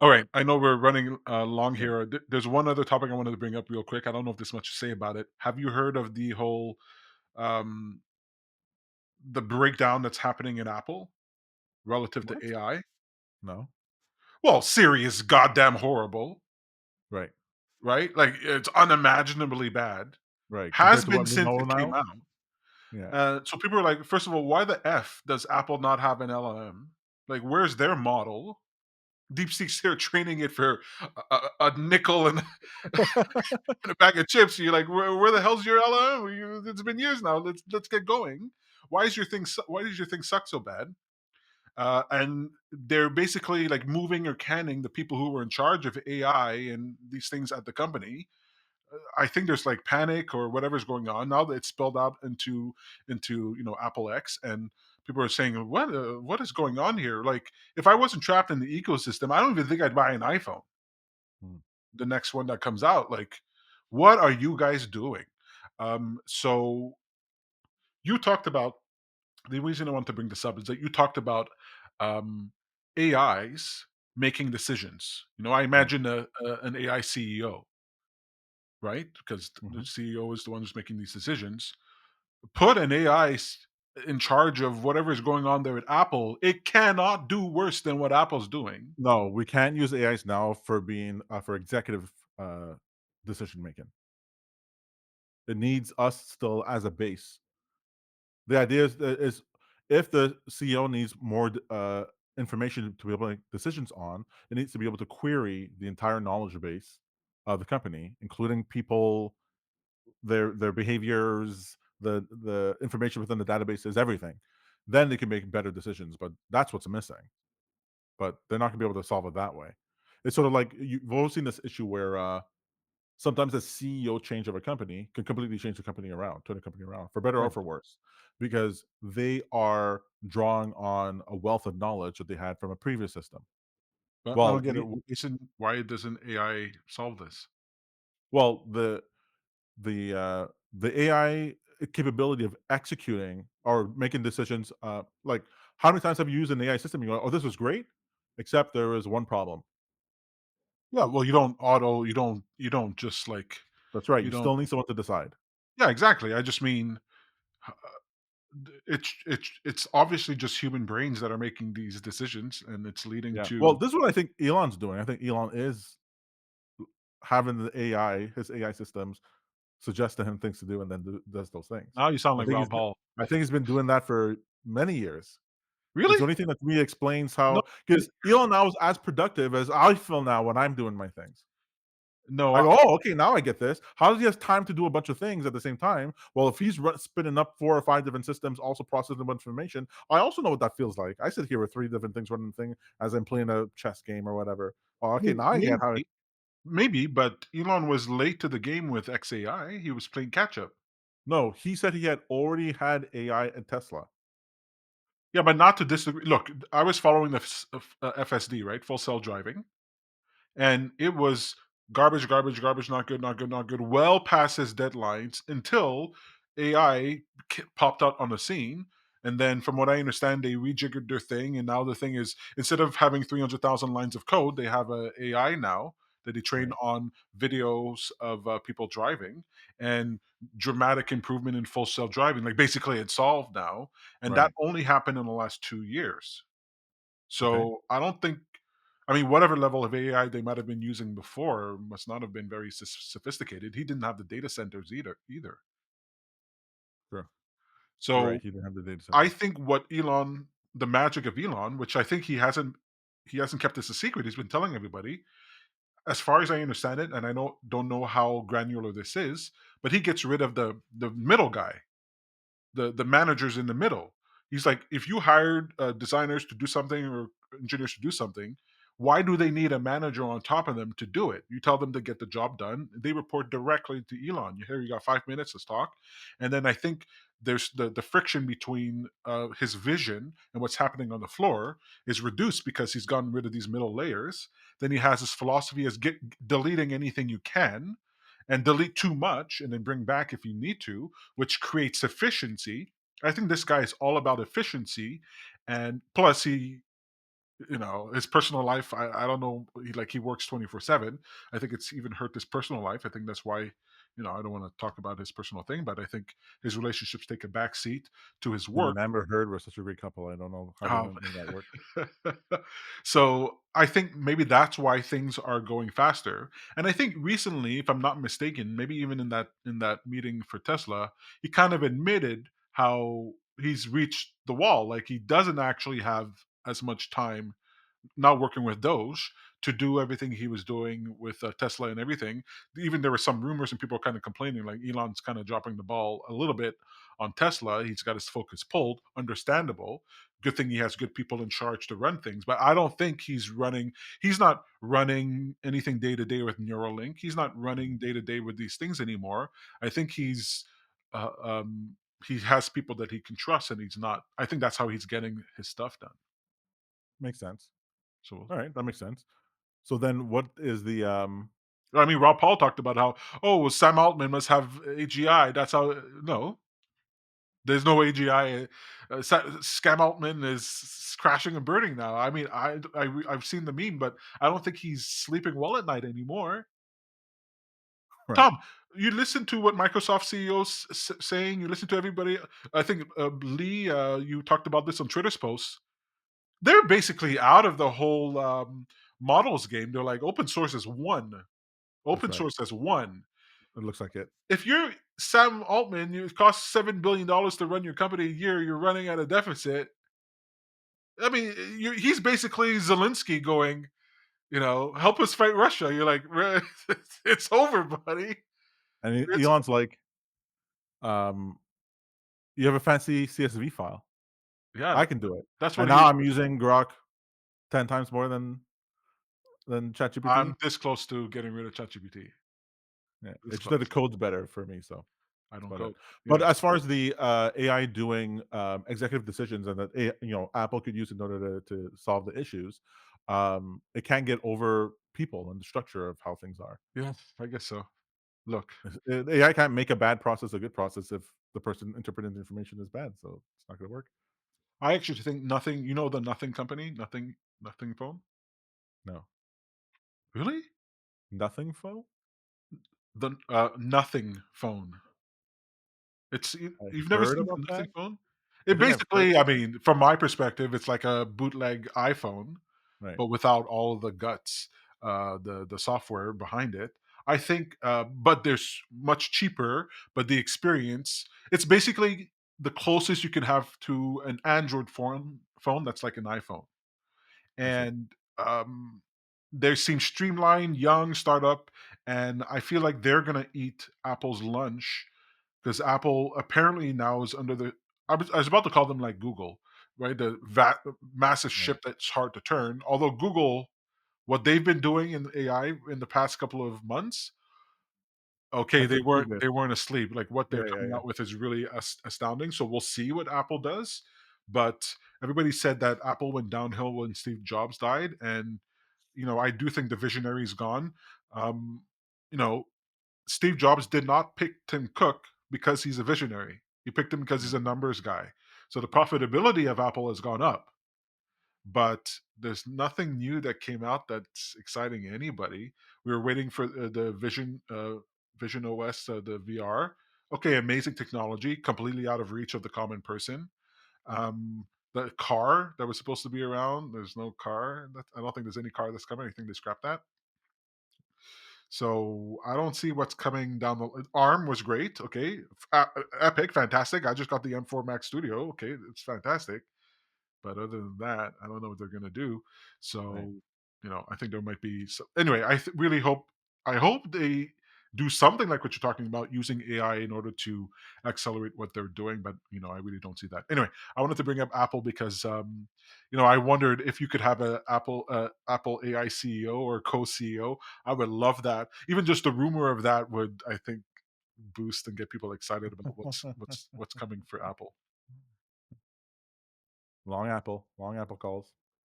All right, I know we're running long Yeah. here. There's one other topic I wanted to bring up real quick. I don't know if there's much to say about it. Have you heard of the whole um, the breakdown that's happening in Apple relative to What? AI? No. Well, Siri is goddamn horrible, Right. right? Like it's unimaginably bad. Right. Has Compared to been what we since know it came now? out. Yeah. So people are like, first of all, why the f does Apple not have an LLM? Like, where's their model? DeepSeek's here training it for a nickel and and a bag of chips. You're like, where the hell's your LLM? It's been years now. Let's get going. Why does your thing suck so bad? And they're basically like moving or canning the people who were in charge of AI and these things at the company. I think there's like panic or whatever's going on now that it's spilled out into Apple X, and people are saying what is going on here? Like if I wasn't trapped in the ecosystem, I don't even think I'd buy an iPhone, Mm. the next one that comes out. Like, what are you guys doing? So you talked about the reason I want to bring this up is that you talked about um, AIs making decisions. I Right. imagine an AI CEO, right? Because the Mhm. CEO is the one who's making these decisions. Put an AI in charge of whatever is going on there at Apple. It cannot do worse than what Apple's doing. No, we can't use AIs now for being for executive uh, decision making. It needs us still as a base. The idea is if the CEO needs more information to be able to make decisions on, it needs to be able to query the entire knowledge base of the company, including people, their behaviors, the information within the databases, everything. Then they can make better decisions. But that's what's missing. But they're not going to be able to solve it that way. It's sort of like you've always seen this issue where sometimes a CEO change of a company can completely change the company around, turn the company around for better or Right. for worse, because they are drawing on a wealth of knowledge that they had from a previous system. But I Well, don't get it. Why doesn't AI solve this? well, the AI capability of executing or making decisions, like how many times have you used an AI system? You go, "Oh, this was great," except there is one problem. Yeah, well, you don't just like That's right. you You don't. still need someone to decide. Yeah, exactly. I just mean it's obviously just human brains that are making these decisions, and it's leading Yeah. Well, to. this is what I think Elon's doing. I think Elon is having his AI systems suggest to him things to do and then does those things. Now you sound I like think Ron Paul. I think he's been doing that for many years. It's Really? the only thing that to me explains No, how I- because Elon now is as productive as I feel now when I'm doing my things. no. I go, "Oh, okay, now I get this. How does he have time to do a bunch of things at the same time?" Well, if he's spinning up 4 or 5 different systems, also processing a bunch of information, I also know what that feels like. I sit here with 3 different things running the thing as I'm playing a chess game or whatever. Oh, okay, now I get how Maybe, maybe, but Elon was late to the game with XAI. He was playing catch up. No, he said he had already had AI at Tesla. Yeah, but not to disagree. Look, I was following the FSD, right? Full self driving, and it was garbage, garbage, garbage, not good, not good, not good, well past his deadlines until AI popped out on the scene. And then, from what I understand, they rejiggered their thing, and now the thing is, instead of having 300,000 lines of code, they have a AI now that they train Right, on videos of people driving, and dramatic improvement in full self driving. Like basically, it's solved now, and that right. only happened in the last 2 years. Okay, So I don't think, I mean, whatever level of AI they might have been using before must not have been very sophisticated. He didn't have the data centers either. sure. You're right, So he didn't have the data I centers. think the magic of Elon, which I think he hasn't kept this a secret. He's been telling everybody, as far as I understand it, and I don't know how granular this is, but he gets rid of the middle guy, the managers in the middle. He's like, if you hired designers to do something or engineers to do something, why do they need a manager on top of them to do it? You tell them to get the job done. They report directly to Elon. You hear, you got 5 minutes, let's talk. And then I think there's the friction between his vision and what's happening on the floor is reduced because he's gotten rid of these middle layers. Then he has his philosophy as deleting anything you can, and delete too much and then bring back if you need to, which creates efficiency. I think this guy is all about efficiency, and plus His personal life, I don't know, he works 24/7. I think it's even hurt his personal life. I think that's why, I don't want to talk about his personal thing, but I think his relationships take a back seat to his Him and work. Amber Heard were such a great couple. I don't know how they um, made that work. so I think maybe that's why things are going faster. And I think recently, if I'm not mistaken, maybe even in that meeting for Tesla, he kind of admitted how he's reached the wall. Like, he doesn't actually have as much time not working with Doge to do everything he was doing with Tesla and everything. Even there were some rumors and people were kind of complaining, like Elon's kind of dropping the ball a little bit on Tesla. He's got his focus pulled. Understandable. Good thing he has good people in charge to run things, but I don't think he's running. He's not running anything day to day with Neuralink. He's not running day to day with these things anymore. I think uh, um, he has people that he can trust, and he's not. I think that's how he's getting his stuff done. Makes sense. So All right, that makes sense. So then what is the, I mean, Rob Paul talked about how, oh, well, Sam Altman must have AGI. That's how. No, there's no AGI. Scam Altman is crashing and burning now. I mean, I've seen the meme, but I don't think he's sleeping well at night anymore. right, Tom, you listen to what Microsoft CEOs saying. You listen to everybody. I think Lee, you talked about this on Twitter's posts. They're basically out of the whole models game. They're like, open source is one. that's Open right. source is one. It looks like it. If you're Sam Altman, it costs $7 billion to run your company a year. You're running at a deficit. I mean, he's basically Zelensky going, help us fight Russia. You're like, it's over, buddy. It's Elon's like, um, "You have a fancy CSV file. Yeah, I can do it." that's And what now he. I'm using Grok 10 times more than I'm ChatGPT. this close to getting rid of ChatGPT. Yeah, This it's just that the close. code's better for me, so I that's don't about it. code. But Yeah. as far as the, AI doing, executive decisions and that Apple could use in order to solve the issues, it can get over people and the structure of how things are. Yeah, I guess so. Look, AI can't make a bad process a good process if the person interpreting the information is bad, so it's not gonna work. I actually think nothing. The Nothing company, nothing phone. No. Really? Nothing fo? The Nothing phone. You've I've never heard seen about the Nothing that. phone? I It think I've heard basically, I about it. mean, from my perspective, it's like a bootleg iPhone, Right. but without all of the guts, the software behind it. I think, but there's much cheaper, but the experience, it's basically the closest you can have to an Android phone that's like an iPhone. I see. And they seem streamlined, young, startup, and I feel like they're gonna eat Apple's lunch because Apple apparently now is under the. I was about to call them like Google, right? The massive Right. ship that's hard to turn. Although Google, what they've been doing in AI in the past couple of months, okay, That's they been pretty weren't good. they weren't asleep. Like, what Yeah, they're yeah, coming yeah. out with is really astounding. So we'll see what Apple does. But everybody said that Apple went downhill when Steve Jobs died, and I do think the visionary is gone. Um, you know, Steve Jobs did not pick Tim Cook because he's a visionary. He picked him because he's Right. a numbers guy. So the profitability of Apple has gone up, but there's nothing new that came out that's exciting anybody. We were waiting for the Vision OS, the VR. Okay, amazing technology, completely out of reach of the common person. Um, the car that was supposed to be around, there's no car. I don't think there's any car that's coming. I think they scrapped that. So I don't see what's coming down the. ARM was great. Okay, Epic, fantastic. I just got the M4 Max Studio. Okay, it's fantastic. But other than that, I don't know what they're gonna do. Right. So, I think there might be anyway, really hope they do something like what you're talking about, using AI in order to accelerate what they're doing, but, I really don't see that. Anyway, I wanted to bring up Apple because, I wondered if you could have a Apple AI CEO or co-CEO. I would love that. Even just the rumor of that would, I think, boost and get people excited about what's coming for Apple. Long apple calls.